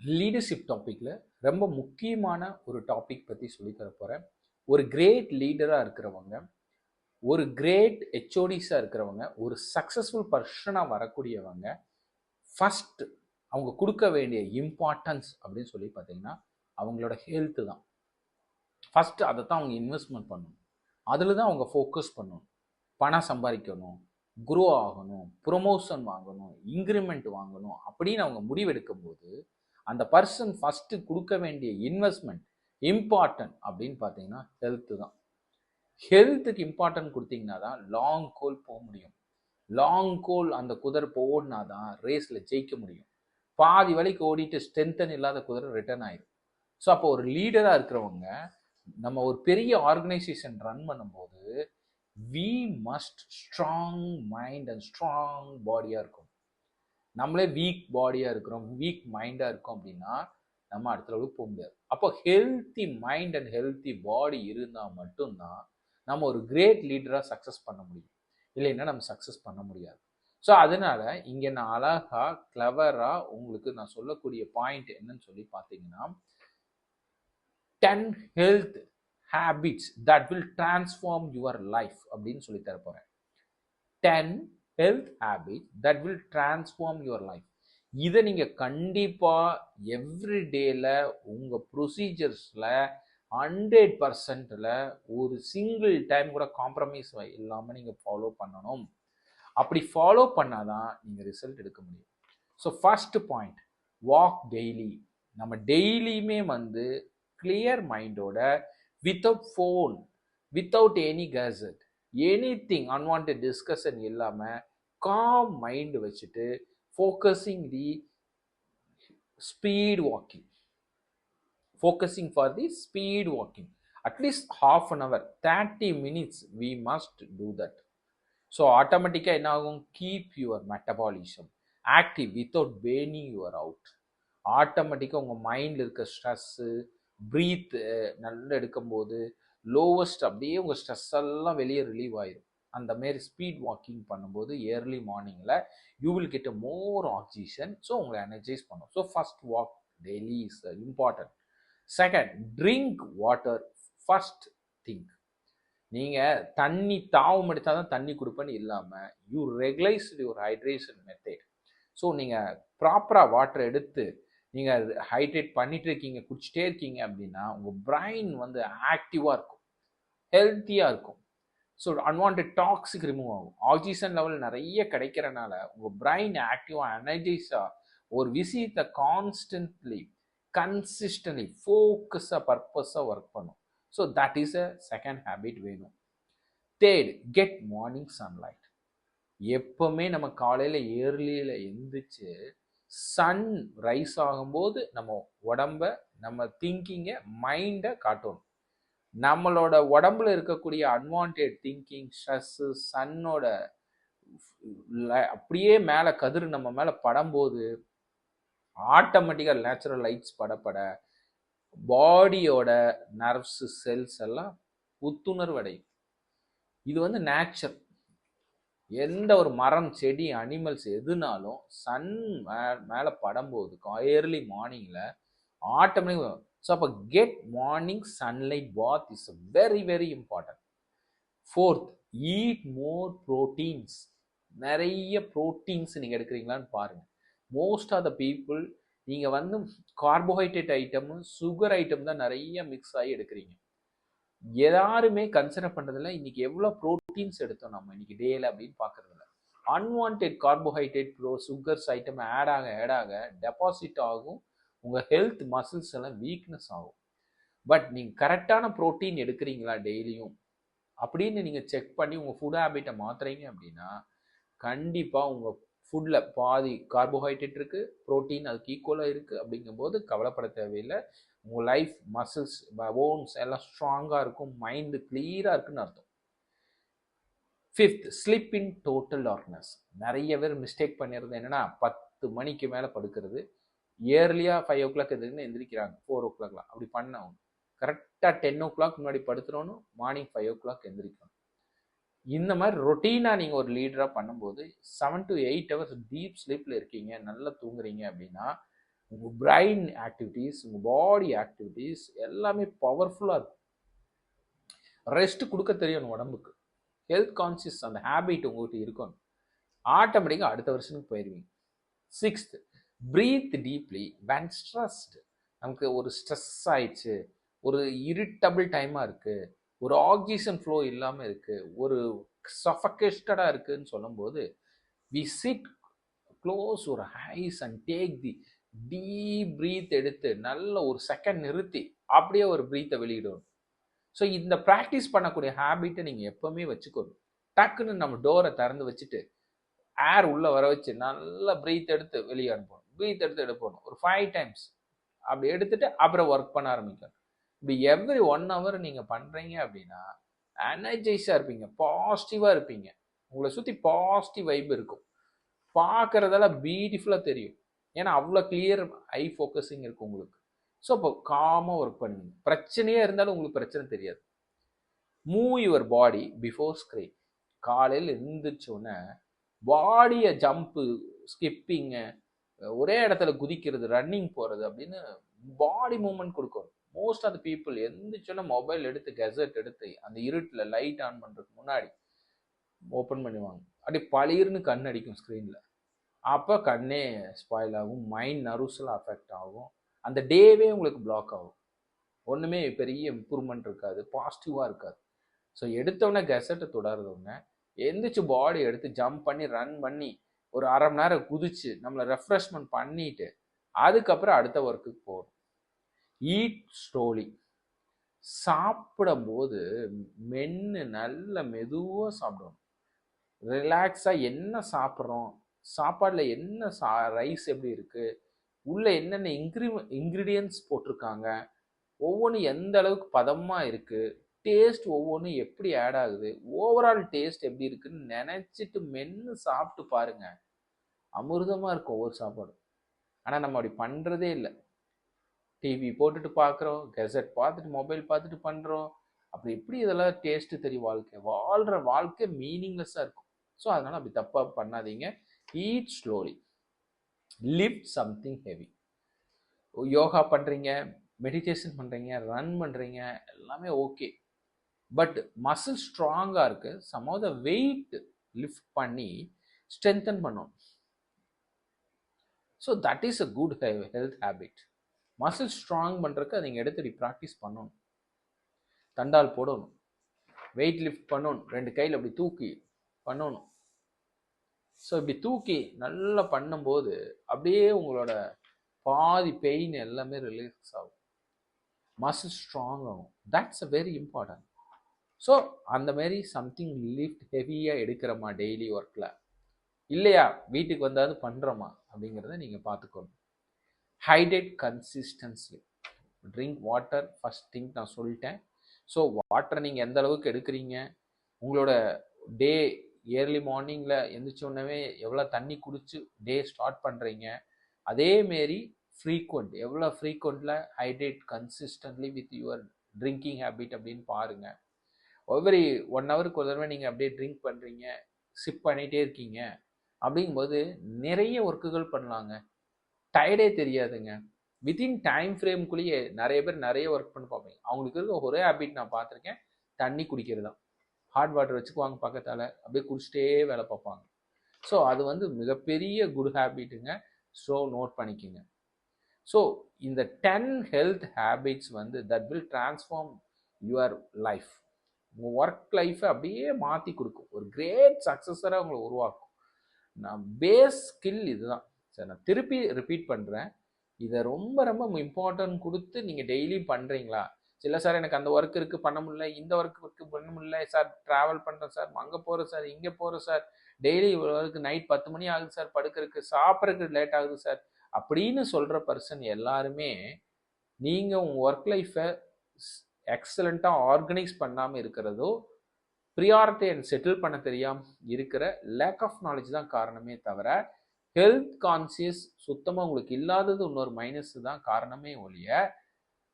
Leadership டாப்பிக்கில் ரொம்ப முக்கியமான ஒரு டாபிக் பற்றி சொல்லி தர போகிறேன். ஒரு கிரேட் லீடராக இருக்கிறவங்க, ஒரு கிரேட் ஹெச்ஓடிஸாக இருக்கிறவங்க, ஒரு சக்ஸஸ்ஃபுல் பர்சனாக வரக்கூடியவங்க ஃபஸ்ட் அவங்க கொடுக்க வேண்டிய இம்பார்ட்டன்ஸ் அப்படின்னு சொல்லி பார்த்தீங்கன்னா அவங்களோட ஹெல்த்து தான். ஃபஸ்ட்டு அதை தான் அவங்க இன்வெஸ்ட்மெண்ட் பண்ணணும். அதில் தான் அவங்க ஃபோக்கஸ் பண்ணணும். பணம் சம்பாதிக்கணும், குரோ ஆகணும், ப்ரொமோஷன் வாங்கணும், இன்க்ரிமெண்ட் வாங்கணும் அப்படின்னு அவங்க முடிவெடுக்கும் போது அந்த பர்சன் ஃபஸ்ட்டு கொடுக்க வேண்டிய இன்வெஸ்ட்மெண்ட் இம்பார்ட்டன்ட் அப்படின்னு பார்த்தீங்கன்னா ஹெல்த்து தான். ஹெல்த்துக்கு இம்பார்ட்டன்ட் கொடுத்தீங்கன்னா தான் லாங் கோல் போக முடியும். லாங் கோல் அந்த குதிரை போடினா தான் ரேஸில் ஜெயிக்க முடியும். பாதி வழிக்கு ஓடிட்டு ஸ்ட்ரென்தன் இல்லாத குதிரை ரிட்டர்ன் ஆயிடும். ஸோ அப்போ ஒரு லீடராக இருக்கிறவங்க நம்ம ஒரு பெரிய ஆர்கனைசேஷன் ரன் பண்ணும்போது we must strong mind and strong பாடியாக இருக்கும். நம்மளே வீக் பாடியாக இருக்கிறோம், வீக் மைண்டாக இருக்கோம் அப்படின்னா நம்ம அடுத்த லெவலுக்கு போக முடியாது. அப்போ ஹெல்த்தி மைண்ட் அண்ட் ஹெல்த்தி பாடி இருந்தால் மட்டும்தான் நம்ம ஒரு கிரேட் லீடராக சக்ஸஸ் பண்ண முடியும். இல்லைன்னா நம்ம சக்ஸஸ் பண்ண முடியாது. ஸோ அதனால இங்கே நான் அழகா கிளவராக உங்களுக்கு நான் சொல்லக்கூடிய பாயிண்ட் என்னன்னு சொல்லி பார்த்தீங்கன்னா 10 health habits that will transform your life அப்படின்னு சொல்லி தர போறேன். 10 health habits that will transform your life. இதை நீங்க கண்டிப்பா எவ்ரிடேல உங்க ப்ரொசீஜர்ஸ்ல 100%ல ஒரு சிங்கிள் டைம் கூட காம்ப்ரமைஸ் இல்லாம நீங்க ஃபாலோ பண்ணணும். அப்படி ஃபாலோ பண்ணாதான் நீங்க ரிசல்ட் எடுக்க முடியும். So first point, walk daily. நம்ம டெய்லியுமே கிளியர் மைண்டோட, without phone, without any gadget, any thing unwanted discussion இல்லாமல் காம் மைண்ட் வச்சுட்டு focusing the speed walking, focusing for the speed walking அட்லீஸ்ட் half an hour, 30 minutes we must do that. So ஆட்டோமேட்டிக்காக என்ன ஆகும், keep your metabolism active without burning your out. ஆட்டோமேட்டிக்காக உங்கள் மைண்டில் இருக்க ஸ்ட்ரெஸ்ஸு, ப்ரீத் நல்லா எடுக்கும்போது லோவஸ்ட் அப்படியே உங்கள் ஸ்ட்ரெஸ் எல்லாம் வெளியே ரிலீவ் ஆயிடும். அந்த மாரி ஸ்பீட் வாக்கிங் பண்ணும்போது ஏர்லி மார்னிங்கில் you will get a more oxygen. So உங்களை எனர்ஜைஸ் பண்ணும். So first walk daily is important. Second, drink water. First thing, நீங்கள் தண்ணி தாவம் எடுத்தால் தான் தண்ணி கொடுப்பேன்னு இல்லாமல் you regularised your hydration method. So நீங்கள் ப்ராப்பராக வாட்டர் எடுத்து நீங்கள் ஹைட்ரேட் பண்ணிட்டு இருக்கீங்க, குடிச்சிட்டே இருக்கீங்க அப்படின்னா உங்கள் பிரைன் ஆக்டிவாக இருக்கும், ஹெல்த்தியாக இருக்கும். ஸோ அன்வான்ட் டாக்ஸிக் ரிமூவ் ஆகும். ஆக்சிஜன் லெவல் நிறைய கிடைக்கிறனால உங்கள் பிரைன் ஆக்டிவாக எனர்ஜைஸாக ஒரு விஷயத்தை கான்ஸ்டன்ட்லி கன்சிஸ்டன்ட்லி ஃபோக்கஸாக பர்பஸாக ஒர்க் பண்ணும். So that is a second habit வேணும். Third, get morning sunlight. எப்பவுமே நம்ம காலையில் ஏர்லியில் எந்திரிச்சு சன் ரைஸ் ஆகும்போது நம்ம உடம்ப, நம்ம திங்கிங்கை, மைண்டை காட்டணும். நம்மளோட உடம்புல இருக்கக்கூடிய அன்வான்ட் திங்கிங், ஸ்ட்ரெஸ்ஸு சன்னோட அப்படியே மேலே கதிர் நம்ம மேலே படும்போது ஆட்டோமேட்டிக்காக நேச்சுரல் லைட்ஸ் படப்பட பாடியோட நர்வ்ஸ் செல்ஸ் எல்லாம் புத்துணர்வு அடையும். இது நேச்சுரல். எந்த ஒரு மரம், செடி, அனிமல்ஸ் எதுனாலும் சன் மேலே படும்போது ஏர்லி மார்னிங்கில் ஆட்டோமேட்டிக். ஸோ அப்போ get morning sunlight bath is very very important. Fourth, eat more proteins. நிறைய ப்ரோட்டீன்ஸ் நீங்கள் எடுக்கிறீங்களான்னு பாருங்கள். மோஸ்ட் ஆஃப் த பீப்புள் நீங்கள் கார்போஹைட்ரேட் ஐட்டமு, சுகர் ஐட்டம் தான் நிறைய மிக்ஸ் ஆகி எடுக்கிறீங்க. யாருமே கன்சிடர் பண்ணுறதில்ல இன்னைக்கு எவ்வளோ ப்ரோட்டீன்ஸ் எடுத்தோம் நம்ம இன்னைக்கு டேல அப்படின்னு பார்க்கறதில்ல. Unwanted carbohydrate, sugars item add ஆக டெபாசிட் ஆகும். உங்கள் ஹெல்த் மசில்ஸ் எல்லாம் வீக்னஸ் ஆகும். பட் நீங்கள் கரெக்டான ப்ரோட்டீன் எடுக்கிறீங்களா டெய்லியும் அப்படின்னு நீங்கள் செக் பண்ணி உங்கள் ஃபுட் ஹேபிட்டை மாற்றுறீங்க அப்படின்னா கண்டிப்பாக உங்கள் ஃபுட்டில் பாதி கார்போஹைட்ரேட் இருக்குது, ப்ரோட்டீன் அதுக்கு ஈக்குவலாக இருக்குது. அப்படிங்கும்போது கவலைப்பட தேவையில்லை. உங்கள் லைஃப் மசில்ஸ், போன்ஸ் எல்லாம் ஸ்ட்ராங்காக இருக்கும், மைண்டு கிளியராக இருக்குன்னு அர்த்தம். ஃபிஃப்த், ஸ்லிப் இன் டோட்டல் டார்க்னஸ். நிறைய பேர் மிஸ்டேக் பண்ணிடுறது என்னென்னா 10 மணிக்கு மேலே படுக்கிறது, இயர்லியாக 5 o'clock எந்திரிக்கிறாங்க, 4 o'clock. அப்படி பண்ண கரெக்டாக 10 o'clock முன்னாடி படுத்துடணும், மார்னிங் 5 o'clock எந்திரிக்கணும். இந்த மாதிரி ரொட்டீனாக நீங்கள் ஒரு லீடராக பண்ணும்போது 7 to 8 hours டீப் ஸ்லீப்பில் இருக்கீங்க, நல்லா தூங்குறீங்க அப்படின்னா உங்கள் பிரைன் ஆக்டிவிட்டீஸ், உங்கள் பாடி ஆக்டிவிட்டீஸ் எல்லாமே பவர்ஃபுல்லாக இருக்கும். ரெஸ்ட் கொடுக்க தெரியணும் உடம்புக்கு. ஹெல்த் கான்சியஸ் அந்த ஹேபிட் உங்கள்கிட்ட இருக்கணும். ஆட்டோமேட்டிக்காக அடுத்த வருஷனுக்கு போயிடுவீங்க. 6th, breath deeply when stressed. நமக்கு ஒரு ஸ்ட்ரெஸ் ஆயிடுச்சு, ஒரு இரிட்டபிள் டைமாக இருக்குது, ஒரு ஆக்சிஜன் ஃப்ளோ இல்லாமல் இருக்குது, ஒரு சஃபகேட்டடாக இருக்குதுன்னு சொல்லும்போது வி சிட் க்ளோஸ் ஒரு eyes and take the deep breath எடுத்து நல்ல ஒரு செகண்ட் நிறுத்தி அப்படியே ஒரு பிரீத்தை வெளியிடணும். ஸோ இந்த ப்ராக்டிஸ் பண்ணக்கூடிய ஹேபிட்டை நீங்கள் எப்போவுமே வச்சுக்கணும். டக்குன்னு நம்ம டோரை திறந்து வச்சுட்டு ஏர் உள்ளே வர வச்சு நல்லா பிரீத் எடுத்து வெளியே அனுப்பணும். பிரீத் எடுத்து எடுப்பணும் ஒரு 5 times. அப்படி எடுத்துட்டு அப்புறம் ஒர்க் பண்ண ஆரம்பிக்கணும். இப்படி எவ்ரி 1 hour நீங்கள் பண்ணுறீங்க அப்படின்னா எனர்ஜைஸாக இருப்பீங்க, பாசிட்டிவாக இருப்பீங்க. உங்களை சுற்றி பாசிட்டிவ் வைப் இருக்கும். பார்க்குறதெல்லாம் பியூட்டிஃபுல்லாக தெரியும். ஏன்னா அவ்வளோ கிளியர் ஐ ஃபோக்கஸிங் இருக்கும் உங்களுக்கு. ஸோ அப்போ காமாக ஒர்க் பண்ணுவீங்க. பிரச்சனையே இருந்தாலும் உங்களுக்கு பிரச்சனை தெரியாது. Move your body before screen. காலையில் எழுந்திரிச்சோன்னே பாடியை ஜம்ப்பு, ஸ்கிப்பிங்கு, ஒரே இடத்துல குதிக்கிறது, ரன்னிங் போகிறது அப்படின்னு பாடி மூவ்மெண்ட் கொடுக்கணும். மோஸ்ட் ஆஃப் த பீப்புள் எந்திரிச்சோன்னா மொபைல் எடுத்து கெசட் எடுத்து அந்த இருட்டில் லைட் ஆன் பண்ணுறதுக்கு முன்னாடி ஓப்பன் பண்ணுவாங்க. அப்படி பளிர்னு கண் அடிக்கும் ஸ்க்ரீனில். அப்போ கண்ணே ஸ்பாயில் ஆகும், மைண்ட் நர்வ்ஸ்லாம் அஃபெக்ட் ஆகும், அந்த டேவே உங்களுக்கு பிளாக் ஆகும். ஒன்றுமே பெரிய இம்ப்ரூவ்மெண்ட் இருக்காது, பாசிட்டிவாக இருக்காது. ஸோ எடுத்தோடனே கெசட்டை தொடர்றவங்க எந்திரிச்சு பாடி எடுத்து ஜம்ப் பண்ணி ரன் பண்ணி ஒரு 1/2 மணி நேரம் குதிச்சு நம்மளை ரெஃப்ரெஷ்மெண்ட் பண்ணிட்டு அதுக்கப்புறம் அடுத்த ஒர்க்குக்கு போகணும். Eat slowly. சாப்பிடும்போது மென்று நல்ல மெதுவாக சாப்பிடணும். ரிலாக்ஸாக என்ன சாப்பிட்றோம், சாப்பாடில் என்ன ரைஸ் எப்படி இருக்குது, உள்ளே என்னென்ன இன்க்ரீடியன்ட்ஸ் போட்டிருக்காங்க, ஒவ்வொன்றும் எந்த அளவுக்கு பதமாக இருக்குது, டேஸ்ட் ஒவ்வொன்றும் எப்படி ஆட் ஆகுது, ஓவரால் டேஸ்ட் எப்படி இருக்குன்னு நினச்சிட்டு மென்று சாப்பிட்டு பாருங்க. அமிர்தமாக இருக்கும் ஒவ்வொரு சாப்பாடும். ஆனால் நம்ம அப்படி பண்ணுறதே இல்லை. டிவி போட்டுட்டு பார்க்குறோம், கெசட் பார்த்துட்டு மொபைல் பார்த்துட்டு பண்ணுறோம். அப்படி எப்படி இதெல்லாம் டேஸ்ட்டு தெரியும்? வாழ்கிற வாழ்க்கை மீனிங்லெஸ்ஸாக இருக்கும். ஸோ அதனால் அப்படி தப்பாக பண்ணாதீங்க. Eat slowly. Lift something heavy. Yoga பண்ணுறீங்க, மெடிடேஷன் பண்ணுறீங்க, ரன் பண்ணுறீங்க, எல்லாமே ஓகே. பட் மசில் ஸ்ட்ராங்காக இருக்குது. Some of the weight lift பண்ணி ஸ்ட்ரென்தன் பண்ணணும். So that is a good health habit. Muscle strong பண்ணுறதுக்கு நீங்கள் எடுத்து ப்ராக்டிஸ் பண்ணணும். தண்டால் போடணும், வெயிட் லிஃப்ட் பண்ணணும், 2 கையில் அப்படி தூக்கி பண்ணணும். ஸோ இப்படி தூக்கி நல்லா பண்ணும்போது அப்படியே உங்களோட பாதி பெயின் எல்லாமே ரிலீஸ் ஆகும், மசில் ஸ்ட்ராங் ஆகும். That's a very important. So அந்த மாரி சம்திங் லிஃப்ட் ஹெவியாக எடுக்கிறோமா டெய்லி ஒர்க்கில், இல்லையா வீட்டுக்கு வந்தாது பண்ணுறோமா அப்படிங்கிறத நீங்கள் பார்த்துக்கணும். Hydrate consistency. Drink water first thing நான் சொல்லிட்டேன். ஸோ வாட்டரை நீங்கள் எந்த அளவுக்கு எடுக்கிறீங்க, உங்களோட டே ஏர்லி மார்னிங்கில் எந்திரிச்சோடனே எவ்வளோ தண்ணி குடிச்சு டே ஸ்டார்ட் பண்ணுறீங்க, அதேமாரி ஃப்ரீக்வெண்ட் எவ்வளோ ஃப்ரீக்வெண்ட்டில் hydrate consistently with your drinking habit அப்படின்னு பாருங்கள். ஒவ்வொரு 1 ஹவருக்கு ஒரு தடவை நீங்கள் அப்படியே ட்ரிங்க் பண்ணுறீங்க, சிப் பண்ணிகிட்டே இருக்கீங்க அப்படிங்கும்போது நிறைய ஒர்க்குகள் பண்ணலாங்க, டயர்டே தெரியாதுங்க. வித்தின் டைம் ஃப்ரேம்குள்ளேயே நிறைய பேர் நிறைய ஒர்க் பண்ணி பார்ப்பீங்க. அவங்களுக்கு இருக்க ஒரே ஹேபிட் நான் பார்த்துருக்கேன், தண்ணி குடிக்கிறது தான். ஹாட் வாட்டர் வச்சுக்குவாங்க பக்கத்தால், அப்படியே குடிச்சிட்டே வேலை பார்ப்பாங்க. ஸோ அது வந்து மிகப்பெரிய குட் ஹேபிட்டுங்க. ஸோ நோட் பண்ணிக்கோங்க. ஸோ இந்த 10 ஹெல்த் ஹேபிட்ஸ் வந்து that will transform your life. உங்கள் ஒர்க் லைஃப்பை அப்படியே மாற்றி கொடுக்கும், ஒரு கிரேட் சக்ஸஸராக உங்களை உருவாக்கும். நான் பேஸ் ஸ்கில் இதுதான் சார். நான் திருப்பி ரிப்பீட் பண்ணுறேன், இதை ரொம்ப ரொம்ப இம்பார்ட்டன்ட் கொடுத்து நீங்கள் டெய்லியும் பண்ணுறீங்களா? இல்லை சார் எனக்கு அந்த ஒர்க் இருக்குது பண்ண முடியல, இந்த ஒர்க்கு பண்ண முடியல சார், ட்ராவல் பண்ணுறேன் சார், அங்கே போகிறேன் சார், இங்கே போகிறேன் சார், டெய்லி ஒர்க்கு நைட் 10 மணி ஆகுது சார், படுக்கிறதுக்கு சாப்பிட்றதுக்கு லேட் ஆகுது சார் அப்படின்னு சொல்கிற பர்சன் எல்லாருமே நீங்கள் உங்கள் ஒர்க் லைஃப்பை எக்ஸலண்ட்டாக ஆர்கனைஸ் பண்ணாமல் இருக்கிறதோ, ப்ரியாரிட்டி அண்ட் செட்டில் பண்ண தெரியாமல் இருக்கிற லேக் ஆஃப் நாலேஜ் தான் காரணமே தவிர, ஹெல்த் கான்சியஸ் சுத்தமாக உங்களுக்கு இல்லாதது இன்னொரு மைனஸ் தான் காரணமே ஒழிய,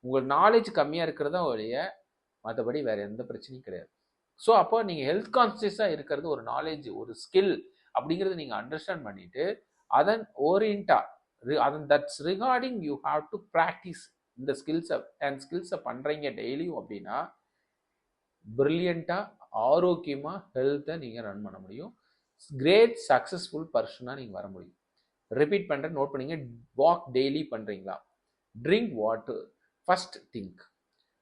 உங்கள் நாலேஜ் கம்மியாக இருக்கிறதா ஒழிய மற்றபடி வேறு எந்த பிரச்சனையும் கிடையாது. ஸோ அப்போ நீங்கள் ஹெல்த் கான்சியஸாக இருக்கிறது ஒரு நாலேஜ், ஒரு ஸ்கில் அப்படிங்கிறது நீங்கள் அண்டர்ஸ்டாண்ட் பண்ணிவிட்டு அதன் ஓரியண்டாக that's regarding you have to practise இந்த ஸ்கில்ஸை பண்ணுறீங்க டெய்லியும் அப்படின்னா பிரில்லியண்ட்டாக ஆரோக்கியமாக ஹெல்த்தை நீங்கள் ரன் பண்ண முடியும். கிரேட் சக்ஸஸ்ஃபுல் பர்சனாக நீங்கள் வர முடியும். ரிப்பீட் பண்ணுறேன், நோட் பண்ணிங்க. வாக் டெய்லி பண்ணுறீங்களா? Drink water first thing.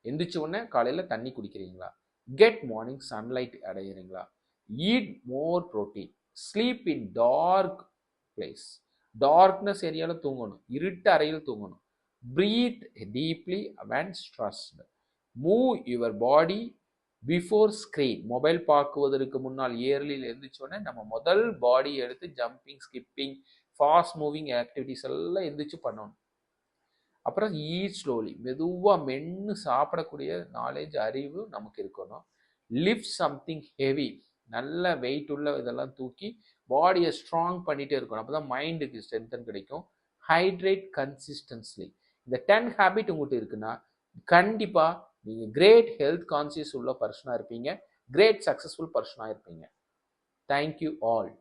எந்திரிச்ச உடனே காலையில் தண்ணி குடிக்கிறீங்களா? கெட் மார்னிங் சன்லைட் அடையிறீங்களா? Eat more protein. Sleep in dark place. Darkness ஏரியாவில் தூங்கணும், இருட்டு அறையில் தூங்கணும். Breathe deeply when stressed. Move your body before screen. Mobile பார்க்குவதற்கு முன்னால் ஏர்லியில் எழுந்திரிச்சோடனே நம்ம முதல் பாடி எடுத்து jumping, skipping, fast moving activities எல்லாம் எழுந்திரிச்சு பண்ணணும். அப்புறம் ஈட் ஸ்லோலி, மெதுவாக மென்று சாப்பிடக்கூடிய நாலேஜ், அறிவு நமக்கு இருக்கணும். லிஃப்ட் சம்திங் ஹெவி, நல்ல வெயிட் உள்ள இதெல்லாம் தூக்கி பாடியை ஸ்ட்ராங் பண்ணிகிட்டே இருக்கணும். அப்போ தான் மைண்டுக்கு ஸ்ட்ரென்தன் கிடைக்கும். ஹைட்ரேட் கன்சிஸ்டன்ஸ்லி. இந்த 10 ஹேபிட் உங்கள்கிட்ட இருக்குன்னா கண்டிப்பாக நீங்கள் கிரேட் ஹெல்த் கான்சியஸ் உள்ள பர்சனாக இருப்பீங்க, கிரேட் சக்ஸஸ்ஃபுல் பர்சனாக இருப்பீங்க. Thank you all.